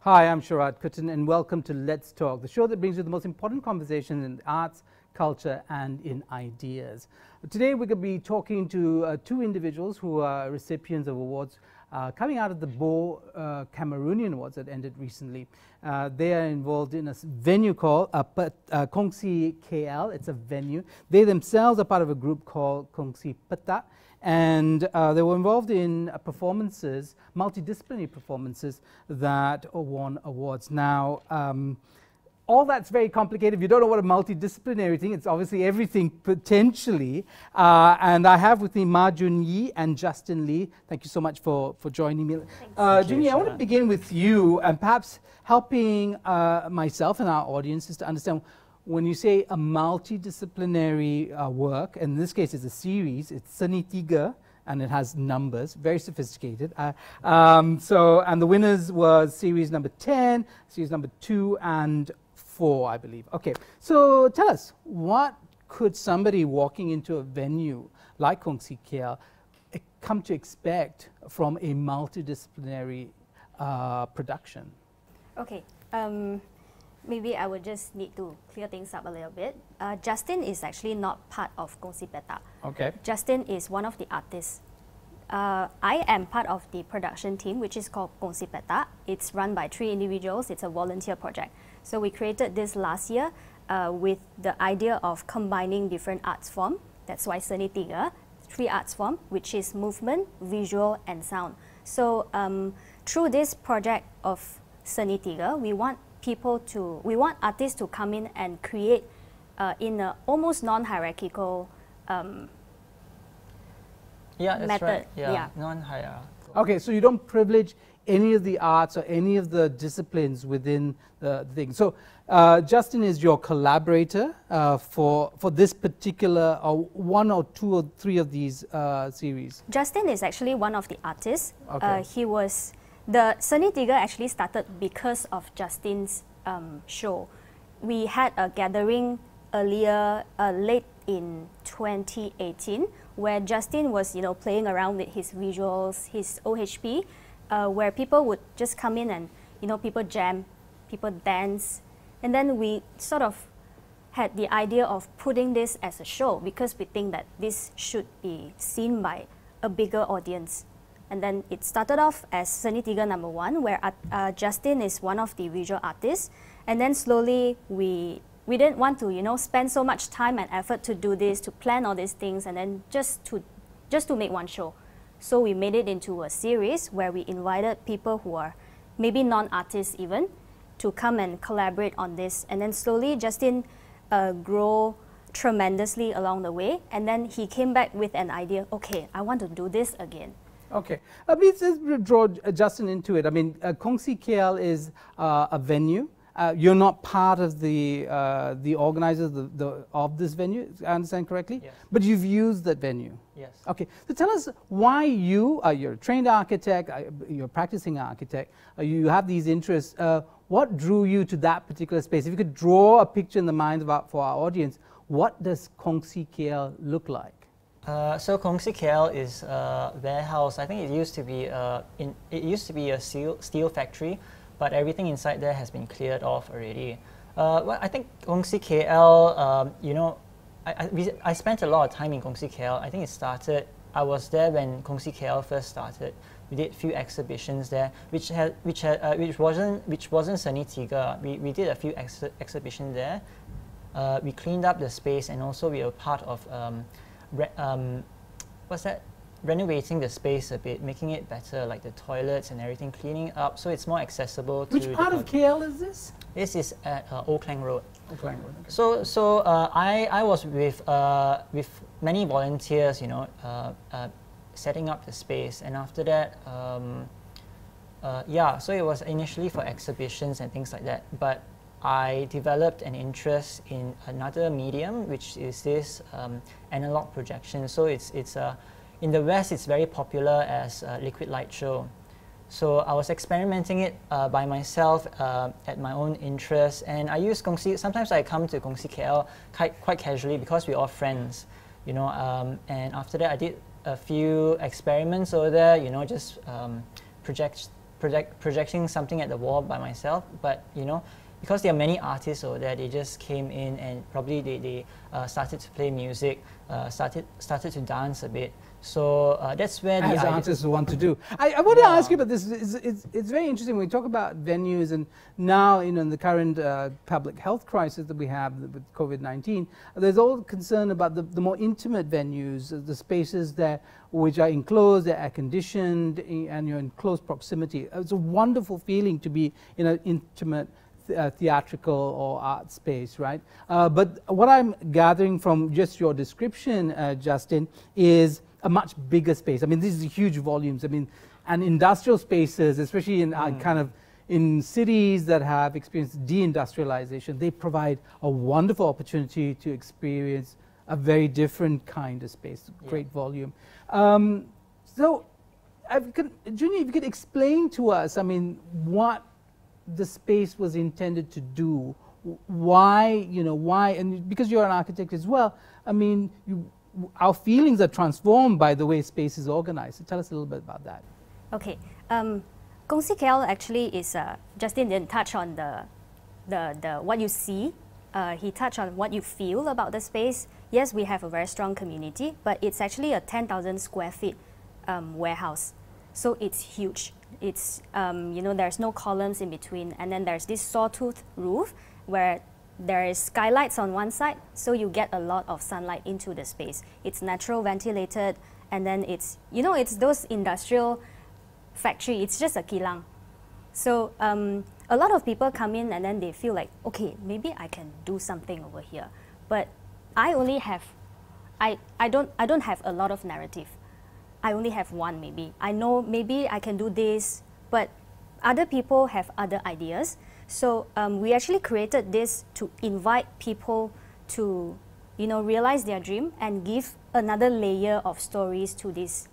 Hi, I'm Sharaad Kuttan and welcome to Let's Talk, the show that brings you the most important conversations in arts, culture and in ideas. Today we're going to be talking to two individuals who are recipients of awards coming out of the Boh Cameronian Awards that ended recently. They are involved in a venue called Kongsi KL. It's a venue. They themselves are part of a group called Kongsi Petak. And they were involved in performances, multidisciplinary performances that won awards. Now, all that's very complicated. If you don't know what a multidisciplinary thing, it's obviously everything potentially. And I have with me Mah Jun Yi and Justin Lee. Thank you so much for joining me. Jun Yi, I want to begin with you and perhaps helping myself and our audiences to understand when you say a multidisciplinary work, and in this case it's a series, it's Seni Tiga, and it has numbers, very sophisticated. And the winners was series number 10, series number 2 and 4, I believe. Okay, so tell us, what could somebody walking into a venue like KongsiKL come to expect from a multidisciplinary production? Okay. Maybe I would just need to clear things up a little bit. Justin is actually not part of Kongsi Petak. Okay. Justin is one of the artists. I am part of the production team, which is called Kongsi Petak. It's run by 3 individuals. It's a volunteer project. So we created this last year with the idea of combining different arts forms. That's why Seni Tiga, 3 arts forms, which is movement, visual, and sound. So through this project of Seni Tiga, we want artists to come in and create in an almost non-hierarchical method. Right. Yeah. Non-hierarchical. Okay, so you don't privilege any of the arts or any of the disciplines within the thing. So Justin is your collaborator for this particular, or 1 or 2 or 3 of these series. Justin is actually one of the artists. Okay. The Seni Tiga actually started because of Justin's show. We had a gathering earlier, late in 2018, where Justin was, playing around with his visuals, his OHP, where people would just come in and, people jam, people dance, and then we sort of had the idea of putting this as a show because we think that this should be seen by a bigger audience. And then it started off as Seni Tiga number 1, where Justin is one of the visual artists. And then slowly we didn't want to, spend so much time and effort to do this, to plan all these things, and then just to make one show. So we made it into a series where we invited people who are maybe non-artists even to come and collaborate on this. And then slowly Justin grew tremendously along the way. And then he came back with an idea, okay, I want to do this again. Okay, let's draw Justin into it. I mean, KongsiKL is a venue. You're not part of the organizers of this venue, I understand correctly? Yes. But you've used that venue? Yes. Okay, so tell us why you're a trained architect, you're a practicing architect, you have these interests. What drew you to that particular space? If you could draw a picture in the mind for our audience, what does KongsiKL look like? So KongsiKL is a warehouse. I think it used to be a steel factory, but everything inside there has been cleared off already. Well, I think KongsiKL, I spent a lot of time in KongsiKL. I think it started. I was there when KongsiKL first started. We did a few exhibitions there, which wasn't Seni Tiga. We did a few exhibitions there. We cleaned up the space, and also we were part of renovating the space a bit, making it better, like the toilets and everything, cleaning up so it's more accessible. Which part of KL is this? This is at Old Klang Road. Old Klang Road. Okay. So I was with many volunteers, setting up the space, and after that, so it was initially for exhibitions and things like that, but I developed an interest in another medium, which is this analog projection. So it's in the West, it's very popular as a liquid light show. So I was experimenting it by myself at my own interest, and I use sometimes I come to KongsiKL quite casually because we're all friends, and after that I did a few experiments over there, just projecting something at the wall by myself, but because there are many artists over there, they just came in and probably they started to play music, started to dance a bit. So that's where the artists want to do. I want to ask you about this. It's very interesting when we talk about venues, and now in the current public health crisis that we have with COVID-19, there's all concern about the more intimate venues, the spaces there which are enclosed, they're air conditioned, and you're in close proximity. It's a wonderful feeling to be in an intimate theatrical or art space, right? But what I'm gathering from just your description, Justin, is a much bigger space. I mean, these are huge volumes. I mean, and industrial spaces, especially in kind of in cities that have experienced deindustrialization, they provide a wonderful opportunity to experience a very different kind of space, great volume. So, Jun Yi, if you could explain to us, I mean, what the space was intended to do, why, why, and because you're an architect as well, I mean, our feelings are transformed by the way space is organized. So tell us a little bit about that. Okay, KongsiKL actually is, Justin didn't touch on the what you see, he touched on what you feel about the space. Yes, we have a very strong community, but it's actually a 10,000 square feet warehouse. So it's huge. It's, there's no columns in between, and then there's this sawtooth roof where there is skylights on one side, so you get a lot of sunlight into the space. It's natural ventilated, and then it's, it's those industrial factory, it's just a kilang. So a lot of people come in and then they feel like, okay, maybe I can do something over here. But I only have, I don't have a lot of narrative. I only have one maybe. I know maybe I can do this, but other people have other ideas. So we actually created this to invite people to, realize their dream and give another layer of stories to this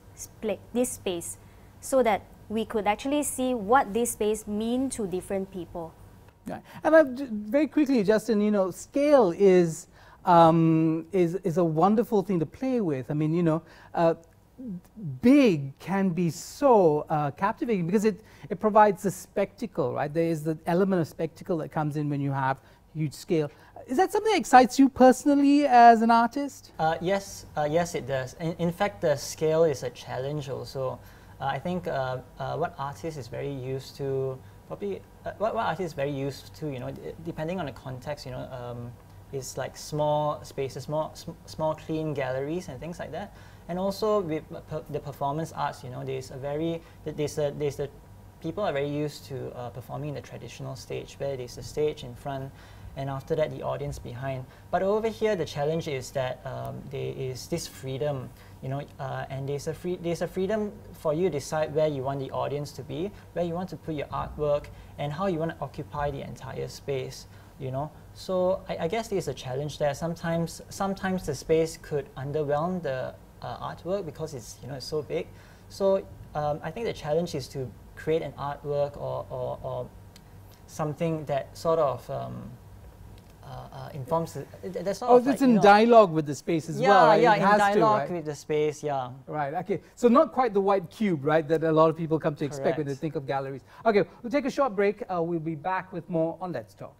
space, so that we could actually see what this space means to different people. Yeah. And very quickly, Justin, scale is a wonderful thing to play with. I mean, big can be so captivating because it provides a spectacle, right? There is the element of spectacle that comes in when you have huge scale. Is that something that excites you personally as an artist? Yes, it does. In fact, the scale is a challenge also. I think what artists is very used to, probably what artists is very used to, depending on the context, is like small spaces, small clean galleries and things like that. And also with the performance arts, there's people are very used to performing in the traditional stage, where there's a stage in front, and after that the audience behind. But over here, the challenge is that there is this freedom, and there's a freedom for you to decide where you want the audience to be, where you want to put your artwork, and how you want to occupy the entire space. So I guess there's a challenge there. Sometimes the space could underwhelm the artwork because it's it's so big. So I think the challenge is to create an artwork or something that sort of informs. It's in dialogue with the space as well, right? Yeah, in dialogue with the space, yeah. Right, okay. So not quite the white cube, right, that a lot of people come to expect when they think of galleries. Okay, we'll take a short break. We'll be back with more on Let's Talk.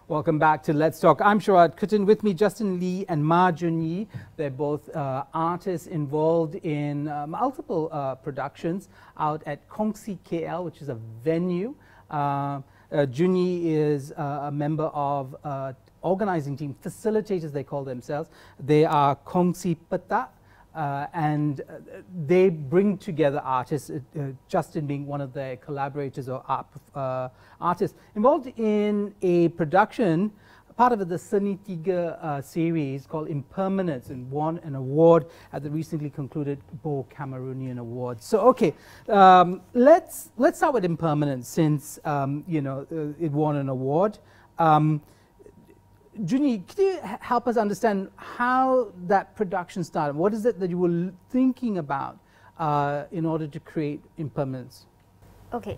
Welcome back to Let's Talk. I'm Sharaad Kuttan. With me, Justin Lee and Mah Jun Yi. They're both artists involved in multiple productions out at Kongsi KL, which is a venue. Jun Yi is a member of organizing team, facilitators they call themselves. They are Kongsi Petak. And they bring together artists, Justin being one of their collaborators or artists, involved in a production, part of the Seni Tiga series called Impermanence, and won an award at the recently concluded Boh Cameronian Awards. So, okay, let's start with Impermanence, since it won an award. Jun Yi, could you help us understand how that production started? What is it that you were thinking about in order to create Impermanence? Okay,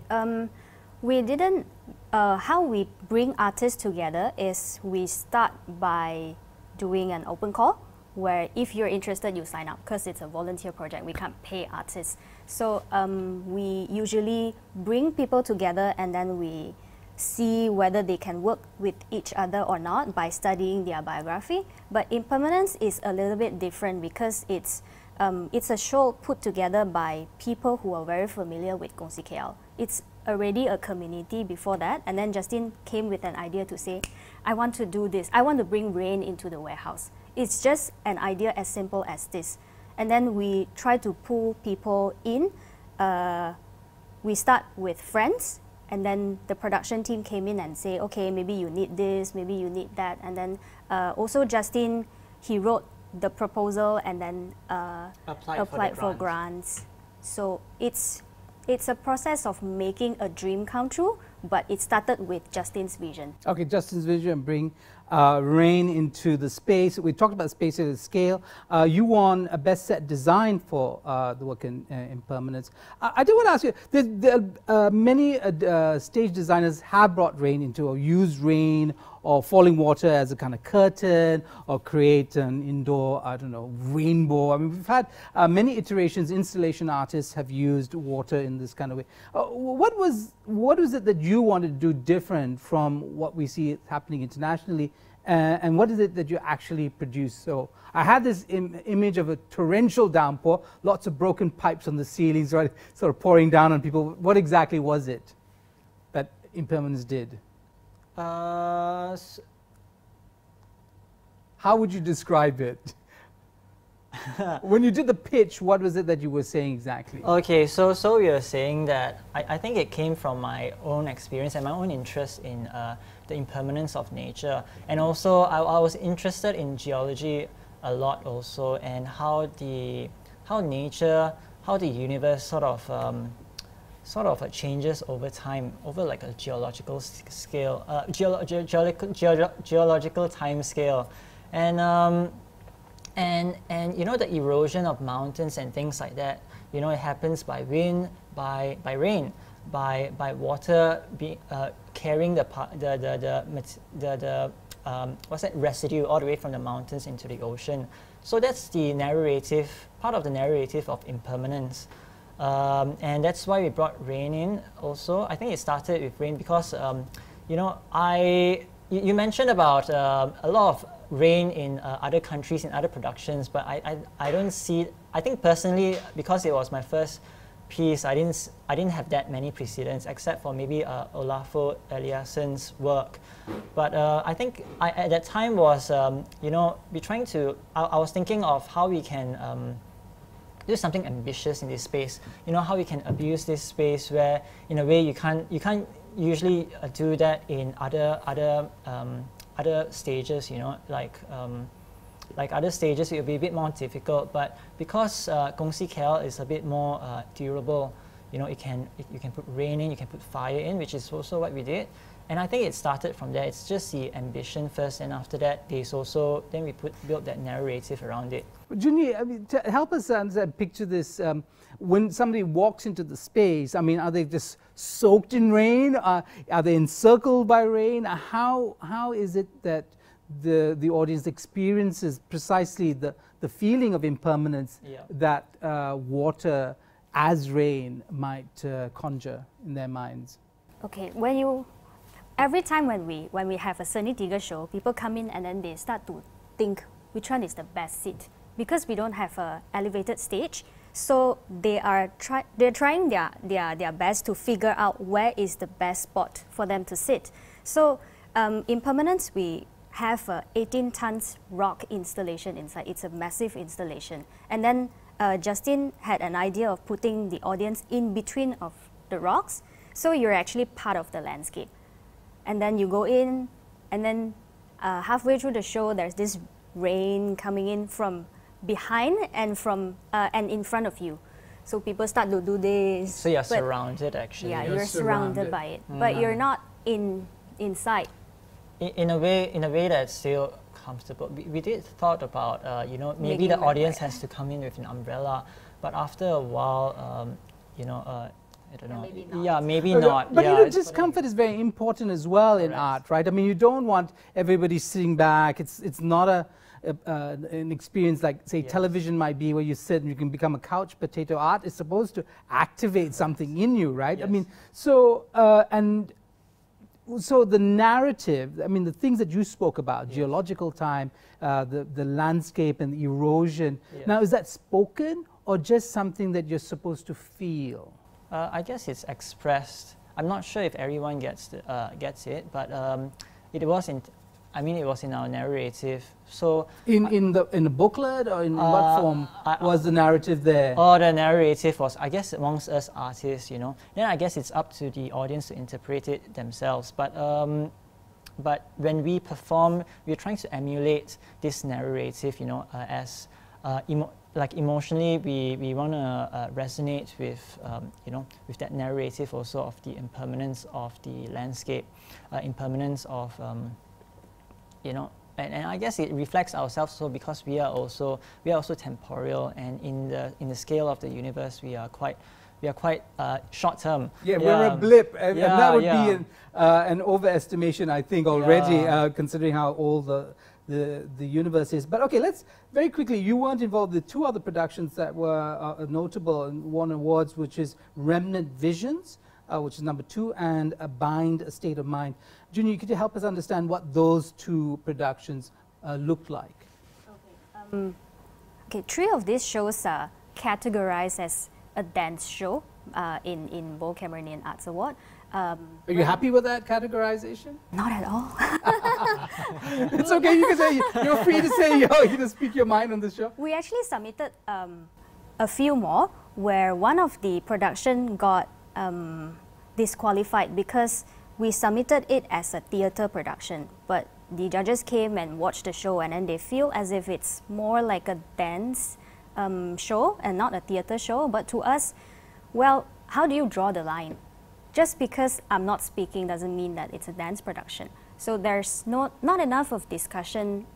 we didn't, how we bring artists together is we start by doing an open call, where if you're interested, you sign up, because it's a volunteer project, we can't pay artists. So we usually bring people together and then we see whether they can work with each other or not by studying their biography. But Impermanence is a little bit different because it's a show put together by people who are very familiar with Kongsi KL. It's already a community before that, and then Justin came with an idea to say, I want to do this. I want to bring rain into the warehouse. It's just an idea as simple as this. And then we try to pull people in. We start with friends, and then the production team came in and say, okay, maybe you need this, maybe you need that. And then also Justin, he wrote the proposal and then applied for grants. So it's a process of making a dream come true, but it started with Justin's vision. Okay, Justin's vision, bring rain into the space. We talked about space at a scale. You won a best set design for the work in Impermanence. I do want to ask you, many stage designers have brought rain into, or used rain or falling water as a kind of curtain, or create an indoor, I don't know, rainbow. I mean, we've had many iterations. Installation artists have used water in this kind of way. What was it that you wanted to do different from what we see happening internationally, and what is it that you actually produce? So I had this image of a torrential downpour, lots of broken pipes on the ceilings, right, sort of pouring down on people. What exactly was it that Impermanence did? How would you describe it? When you did the pitch, what was it that you were saying exactly? Okay, so we were saying that I think it came from my own experience and my own interest in the impermanence of nature. And also I was interested in geology a lot also, and how nature, how the universe sort of changes over time, over like a geological scale, geological time scale. And you know, the erosion of mountains and things like that, you know, it happens by wind, by rain, by water carrying the what's that, residue all the way from the mountains into the ocean. So that's the narrative, part of the narrative of impermanence. And that's why we brought rain in also. I think it started with rain because, you know, you mentioned about a lot of rain in other countries, in other productions, but I don't see, I think personally, because it was my first piece, I didn't have that many precedents, except for maybe Olafur Eliasson's work. But I think at that time was, you know, I was thinking of how we can do something ambitious in this space. You know, how we can abuse this space where, in a way, you can't usually do that in other stages. You know, like other stages, it will be a bit more difficult. But because KongsiKL is a bit more durable, you know, you can put rain in, you can put fire in, which is also what we did. And I think it started from there. It's just the ambition first, and after that, then we built that narrative around it. Jun Yi, I mean, help us picture this. When somebody walks into the space, I mean, are they just soaked in rain? Are they encircled by rain? How is it that the audience experiences precisely the feeling of impermanence that water as rain might conjure in their minds? Okay, every time when we have a Seni Tiga show, people come in and then they start to think which one is the best seat, because we don't have an elevated stage. So they're trying their best to figure out where is the best spot for them to sit. So Impermanence, we have a 18 tons rock installation inside. It's a massive installation. And then Justin had an idea of putting the audience in between of the rocks, so you're actually part of the landscape. And then you go in, and then halfway through the show, there's this rain coming in from behind and in front of you. So people start to do this. So you're surrounded, actually. Yeah, you're surrounded by it, but you're not inside. in a way that's still comfortable. We did thought about, you know, maybe Making the it audience right. has to come in with an umbrella, but after a while, you know, I don't know. maybe not. Yeah, maybe Okay, not. but yeah, you know, it's discomfort is very important as well in Correct. art, right? I mean, you don't want everybody sitting back. It's not an experience like, say, Yes. television might be, where you sit and you can become a couch potato. Art is supposed to activate something in you, right? I Yes. mean, so so the narrative, I mean, the things that you spoke about, Yes. geological time, the landscape and the erosion. Yes. Now, is that spoken or just something that you're supposed to feel? I guess it's expressed. I'm not sure if everyone gets it, but it was in. I mean, it was in our narrative. So In the booklet, or in what form was the narrative there? oh, the narrative was, I guess, amongst us artists, you know. Then I guess it's up to the audience to interpret it themselves. But when we perform, we're trying to emulate this narrative, you know, as like emotionally, we want to resonate with, you know, with that narrative also of the impermanence of the landscape, impermanence of, you know, and I guess it reflects ourselves so, because we are also temporal, and in the scale of the universe, we are quite short term. Yeah, we're a blip, and that would yeah. be an overestimation, I think, already, considering how old the universe is. But okay, let's very quickly. You weren't involved with two other productions that were notable and won awards, which is Remnant Visions, which is number 2, and A Bind, A State of Mind. Jun, could you help us understand what those two productions looked like? Okay, 3 of these shows are categorized as a dance show in Boh Cameronian Arts Award. Are you happy with that categorization? Not at all. It's okay. You can say you're free to say you can speak your mind on this show. We actually submitted a few more, where one of the production got disqualified because we submitted it as a theatre production, but the judges came and watched the show, and then they feel as if it's more like a dance show and not a theatre show. But to us, well, how do you draw the line? Just because I'm not speaking doesn't mean that it's a dance production. So there's not enough of discussion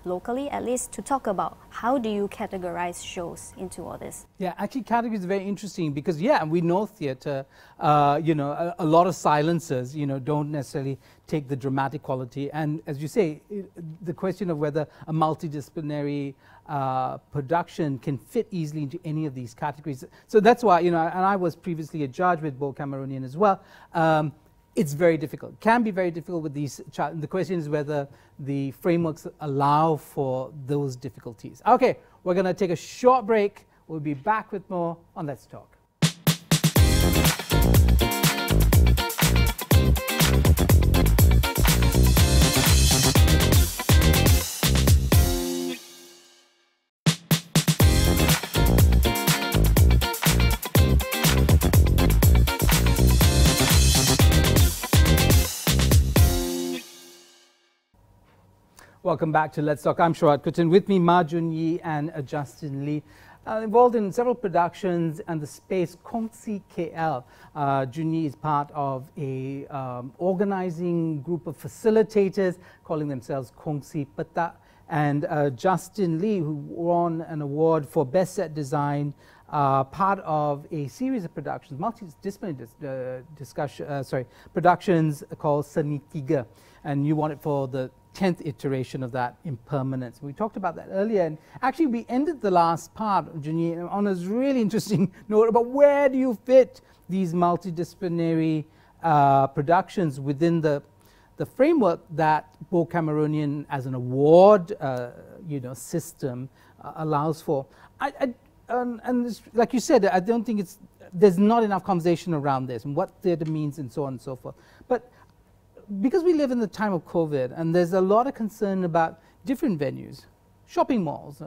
locally, at least, to talk about how do you categorize shows into all this. Yeah, actually, category is very interesting because, yeah, we know theatre, you know, a lot of silences, you know, don't necessarily take the dramatic quality. And as you say, the question of whether a multidisciplinary production can fit easily into any of these categories. So that's why, you know, and I was previously a judge with Boh Cameronian as well. It's very difficult, can be very difficult with these. The question is whether the frameworks allow for those difficulties. Okay, we're going to take a short break. We'll be back with more on Let's Talk. Welcome back to Let's Talk. I'm Sharaad Kuttan. With me, Mah Jun Yi and Justin Lee. Involved in several productions and the space Kongsi KL. Jun Yi is part of a organizing group of facilitators calling themselves Kongsi Petak. And Justin Lee, who won an award for Best Set Design, part of a series of productions, multidisciplinary productions called Seni Tiga. And you won it for the 10th iteration of that, Impermanence. We talked about that earlier, and actually we ended the last part, Jun Yi, on a really interesting note about where do you fit these multidisciplinary productions within the framework that Boh Cameronian as an award you know, system allows for. And this, like you said, I don't think there's not enough conversation around this and what theatre means and so on and so forth. But because we live in the time of COVID, and there's a lot of concern about different venues, shopping malls,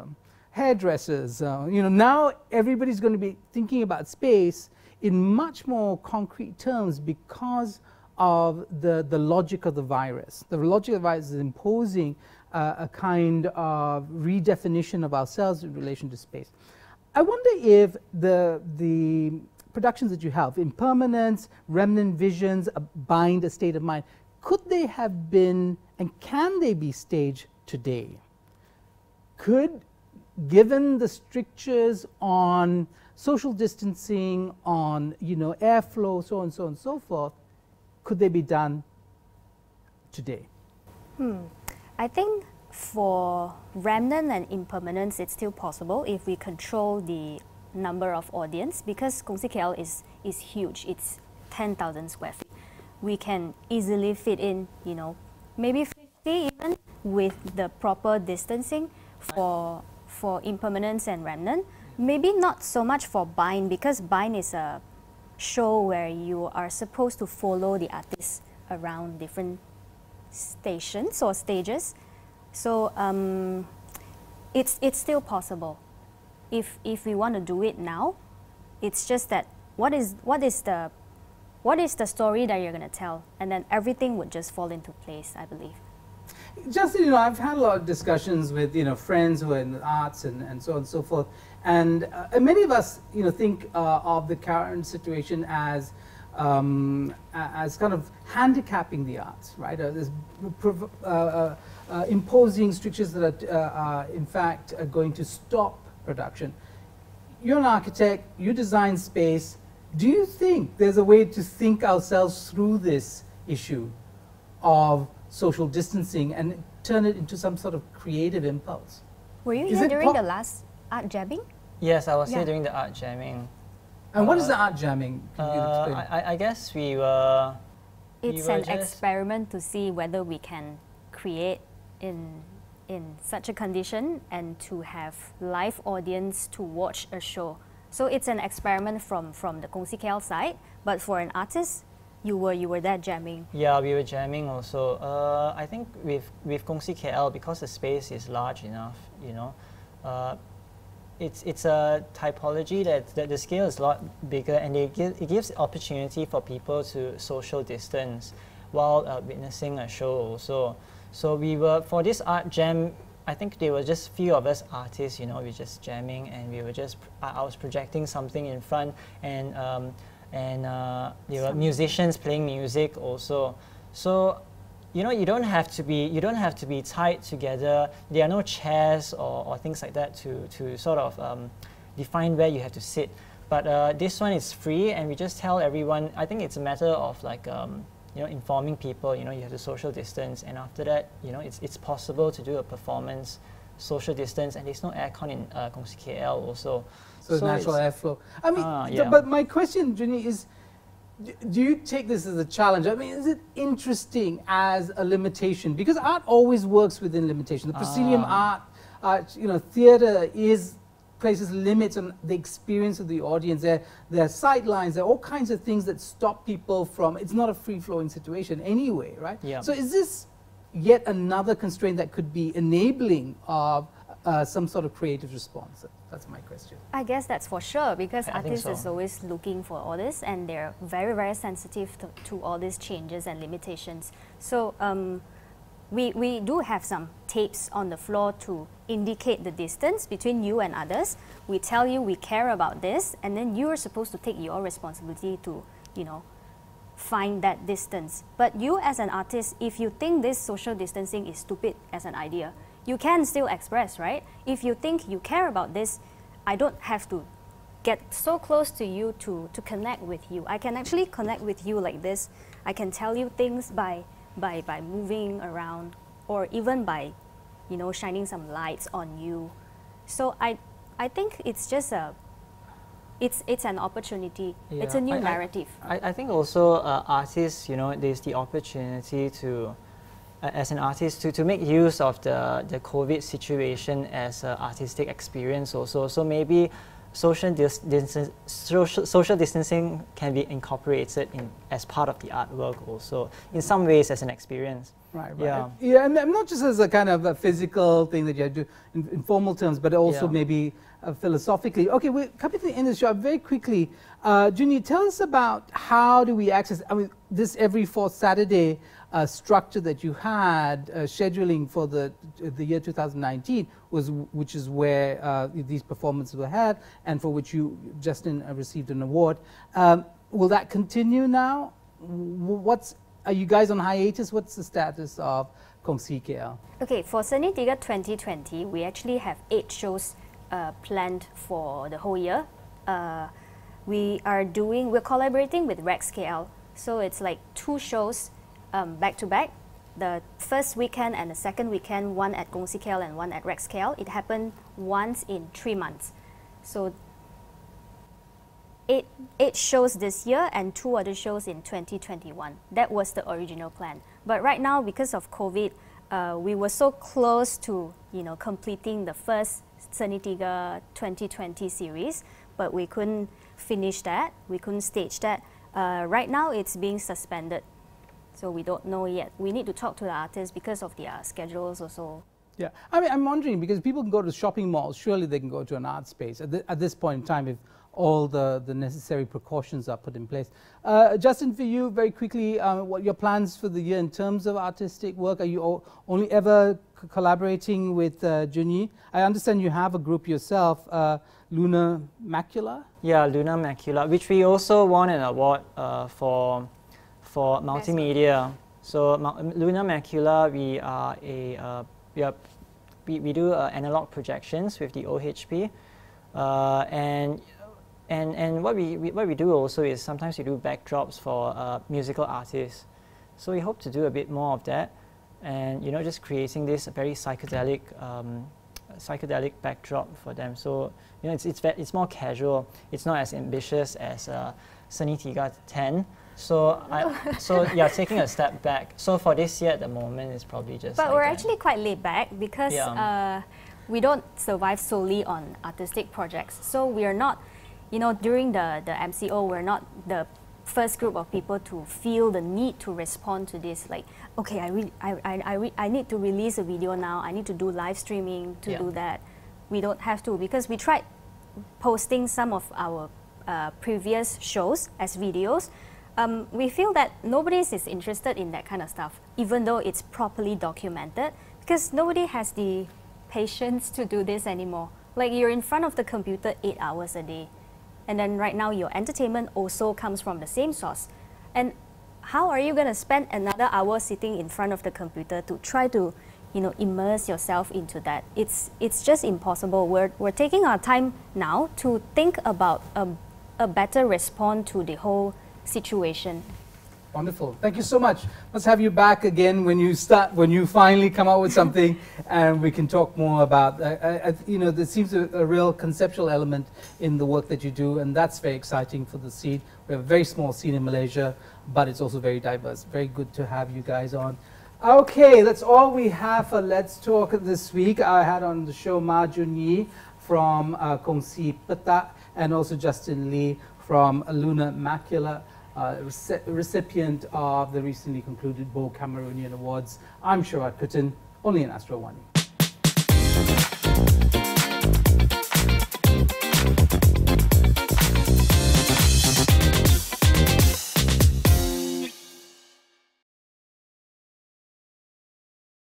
hairdressers, you know, now everybody's going to be thinking about space in much more concrete terms because of the logic of the virus. The logic of the virus is imposing a kind of redefinition of ourselves in relation to space. I wonder if the productions that you have, Impermanence, Remnant Visions, A Bind, A State of Mind, could they have been and can they be staged today? Could, given the strictures on social distancing, on airflow, so on and so on and so forth, could they be done today? I think for remnant and impermanence, it's still possible if we control the number of audience, because KongsiKL is huge. It's 10,000 square feet. We can easily fit in, maybe 50 even, with the proper distancing for impermanence and remnant. Maybe not so much for bind, because bind is a show where you are supposed to follow the artist around different stations or stages. So it's still possible if we want to do it now. It's just that what is the story that you're going to tell, and then everything would just fall into place, I believe. Justin, I've had a lot of discussions with friends who are in the arts and so on and so forth, and many of us think of the current situation as kind of handicapping the arts, right? There's imposing strictures that are in fact going to stop production. You're an architect, you design space. Do you think there's a way to think ourselves through this issue of social distancing and turn it into some sort of creative impulse? Were you here during the last art jamming? Yes, I was here during the art jamming. And what is the art jamming? Can you explain? I guess we were... It's an experiment to see whether we can create in such a condition and to have live audience to watch a show. So it's an experiment from the KongsiKL side, but for an artist, you were there jamming. Yeah, we were jamming also. I think with KongsiKL, because the space is large enough, it's a typology that the scale is a lot bigger, and it gives opportunity for people to social distance while witnessing a show also. So we were, for this art jam, I think there were just few of us artists, we were just jamming, and we were just, I was projecting something in front, and there were musicians playing music also. So you don't have to be tied together. There are no chairs or things like that to sort of define where you have to sit. But this one is free, and we just tell everyone. I think it's a matter of like informing people. You have to social distance, and after that, it's possible to do a performance social distance, and there's no aircon in KongsiKL also. So natural airflow. I mean, but my question, Jun Yi, is, do you take this as a challenge? I mean, is it interesting as a limitation? Because art always works within limitation. The proscenium art, theatre places limits on the experience of the audience. There are sight lines, there are all kinds of things that stop people from, it's not a free-flowing situation anyway, right? Yeah. So is this yet another constraint that could be enabling of some sort of creative response? That's my question. I guess that's for sure, because artists is always looking for all this, and they're very, very sensitive to all these changes and limitations. So we do have some tapes on the floor to indicate the distance between you and others. We tell you we care about this, and then you're supposed to take your responsibility to, find that distance. But you as an artist, if you think this social distancing is stupid as an idea, you can still express, right? If you think you care about this, I don't have to get so close to you to connect with you. I can actually connect with you like this. I can tell you things by moving around, or even by, shining some lights on you. So I think it's just it's an opportunity. Yeah. It's a new narrative. I think also artists, there's the opportunity to, as an artist, to make use of the COVID situation as an artistic experience also. So maybe social distancing can be incorporated as part of the artwork also, in some ways as an experience. Right. Yeah, and not just as a kind of a physical thing that you have to do in formal terms, but also maybe philosophically. Okay, we're coming to the end of the show. Very quickly, Jun Yi, tell us about how do we access, this every fourth Saturday structure that you had, scheduling for the year 2019, which is where these performances were had, and for which you, Justin, received an award. Will that continue now? What's Are you guys on hiatus? What's the status of Kongsi KL? Okay, for Seni Tiga 2020, we actually have 8 shows planned for the whole year. We're collaborating with Rex KL, so it's like 2 shows back to back. The first weekend and the second weekend, one at Kongsi KL and one at Rex KL. It happened once in 3 months. So 8 shows this year and 2 other shows in 2021. That was the original plan. But right now, because of COVID, we were so close to completing the first Seni Tiga 2020 series, but we couldn't finish that. We couldn't stage that. Right now, it's being suspended. So we don't know yet. We need to talk to the artists because of their schedules also. Yeah, I mean, I'm wondering, because people can go to shopping malls, surely they can go to an art space at this point in time if all the necessary precautions are put in place. Justin, for you, very quickly, what are your plans for the year in terms of artistic work? Are you only ever collaborating with Jun Yi? I understand you have a group yourself, Lunar Macula? Yeah, Lunar Macula, which we also won an award for multimedia. So Lunar Macula, we do analog projections with the OHP, and what we do also is sometimes we do backdrops for musical artists. So we hope to do a bit more of that, and just creating this very psychedelic backdrop for them. So it's more casual. It's not as ambitious as Seni Tiga 10. So yeah, taking a step back. So for this year at the moment, it's probably just. But we're actually quite laid back because we don't survive solely on artistic projects. So we are not, during the MCO, we're not the first group of people to feel the need to respond to this. Like, okay, I need to release a video now. I need to do live streaming to do that. We don't have to, because we tried posting some of our previous shows as videos. We feel that nobody is interested in that kind of stuff, even though it's properly documented, because nobody has the patience to do this anymore. Like, you're in front of the computer 8 hours a day, and then right now your entertainment also comes from the same source. And how are you going to spend another hour sitting in front of the computer to try to, immerse yourself into that? It's just impossible. We're taking our time now to think about a better response to the whole situation. Wonderful. Thank you so much. Let's have you back again when you finally come out with something, and we can talk more about, there seems a real conceptual element in the work that you do, and that's very exciting for the scene. We have a very small scene in Malaysia, but it's also very diverse. Very good to have you guys on. Okay, that's all we have for Let's Talk this week. I had on the show Mah Jun Yi from Kongsi Petak, and also Justin Lee from Lunar Macula, recipient of the recently concluded Boh Cameronian Arts Awards. I'm Sharaad Kuttan, only in Astro AWANI.